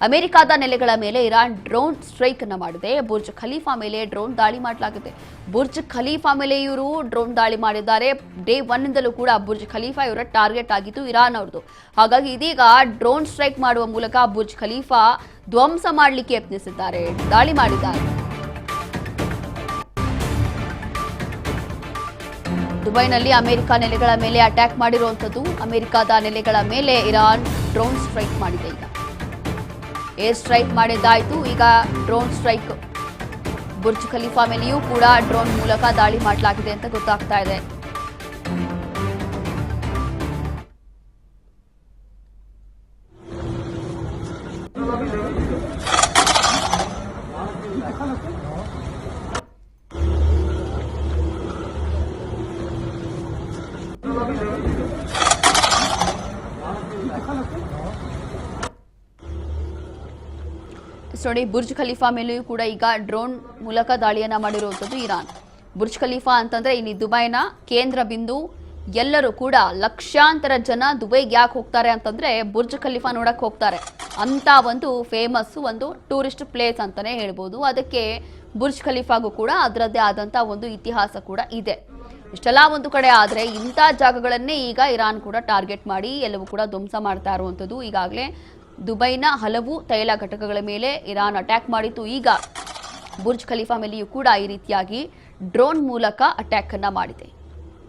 ಅಮೆರಿಕದ ನೆಲೆಗಳ ಮೇಲೆ ಇರಾನ್ ಡ್ರೋನ್ ಸ್ಟ್ರೈಕ್ ಅನ್ನು ಮಾಡಿದೆ. ಬುರ್ಜ್ ಖಲೀಫಾ ಮೇಲೆ ಡ್ರೋನ್ ದಾಳಿ ಮಾಡಲಾಗಿದೆ. ಬುರ್ಜ್ ಖಲೀಫಾ ಮೇಲೆ ಇವರು ಡ್ರೋನ್ ದಾಳಿ ಮಾಡಿದ್ದಾರೆ. ಡೇ 1 ನಿಂದಲೂ ಕೂಡ ಬುರ್ಜ್ ಖಲೀಫಾ ಇವರ ಟಾರ್ಗೆಟ್ ಆಗಿತ್ತು ಇರಾನ್ ಅವರದು. ಹಾಗಾಗಿ ಇದೀಗ ಡ್ರೋನ್ ಸ್ಟ್ರೈಕ್ ಮಾಡುವ ಮೂಲಕ ಬುರ್ಜ್ ಖಲೀಫಾ ಧ್ವಂಸ ಮಾಡಲಿಕ್ಕೆ ಯತ್ನಿಸಿದ್ದಾರೆ, ದಾಳಿ ಮಾಡಿದ್ದಾರೆ. ದುಬೈನಲ್ಲಿ ಅಮೆರಿಕ ನೆಲೆಗಳ ಮೇಲೆ ಅಟ್ಯಾಕ್ ಮಾಡಿರುವಂಥದ್ದು. ಅಮೆರಿಕದ ನೆಲೆಗಳ ಮೇಲೆ ಇರಾನ್ ಡ್ರೋನ್ ಸ್ಟ್ರೈಕ್ ಮಾಡಿದೆ. ಈಗ ಏರ್ ಸ್ಟ್ರೈಕ್ ಮಾಡಿದ್ದಾಯಿತು. ಈಗ ಡ್ರೋನ್ ಸ್ಟ್ರೈಕ್ ಬುರ್ಜ್ ಖಲೀಫಾ ಮೇಲೆಯೂ ಕೂಡ ಡ್ರೋನ್ ಮೂಲಕ ದಾಳಿ ಮಾಡಲಾಗಿದೆ ಅಂತ ಗೊತ್ತಾಗ್ತಾ ಇದೆ. ನೋಡಿ, ಬುರ್ಜ್ ಖಲೀಫಾ ಮೇಲೆಯೂ ಕೂಡ ಈಗ ಡ್ರೋನ್ ಮೂಲಕ ದಾಳಿಯನ್ನ ಮಾಡಿರುವಂಥದ್ದು ಇರಾನ್. ಬುರ್ಜ್ ಖಲೀಫಾ ಅಂತಂದ್ರೆ ಇಲ್ಲಿ ದುಬೈನ ಕೇಂದ್ರ ಬಿಂದು. ಎಲ್ಲರೂ ಕೂಡ ಲಕ್ಷಾಂತರ ಜನ ದುಬೈಗೆ ಯಾಕೆ ಹೋಗ್ತಾರೆ ಅಂತಂದ್ರೆ ಬುರ್ಜ್ ಖಲೀಫಾ ನೋಡಕ್ ಹೋಗ್ತಾರೆ ಅಂತ ಒಂದು ಫೇಮಸ್ ಒಂದು ಟೂರಿಸ್ಟ್ ಪ್ಲೇಸ್ ಅಂತಾನೆ ಹೇಳ್ಬೋದು. ಅದಕ್ಕೆ ಬುರ್ಜ್ ಖಲೀಫಾಗೂ ಕೂಡ ಅದರದ್ದೇ ಆದಂತ ಒಂದು ಇತಿಹಾಸ ಕೂಡ ಇದೆ. ಇಷ್ಟೆಲ್ಲ ಒಂದು ಕಡೆ ಆದ್ರೆ ಇಂಥ ಜಾಗಗಳನ್ನೇ ಈಗ ಇರಾನ್ ಕೂಡ ಟಾರ್ಗೆಟ್ ಮಾಡಿ ಎಲ್ಲವೂ ಕೂಡ ಧ್ವಂಸ ಮಾಡ್ತಾ ಇರುವಂಥದ್ದು. ಈಗಾಗಲೇ ದುಬೈನ ಹಲವು ತೈಲ ಘಟಕಗಳ ಮೇಲೆ ಇರಾನ್ ಅಟ್ಯಾಕ್ ಮಾಡಿತ್ತು. ಈಗ ಬುರ್ಜ್ ಖಲೀಫಾ ಮೇಲೆಯೂ ಕೂಡ ಈ ರೀತಿಯಾಗಿ ಡ್ರೋನ್ ಮೂಲಕ ಅಟ್ಯಾಕ್ ಅನ್ನ ಮಾಡಿದೆ.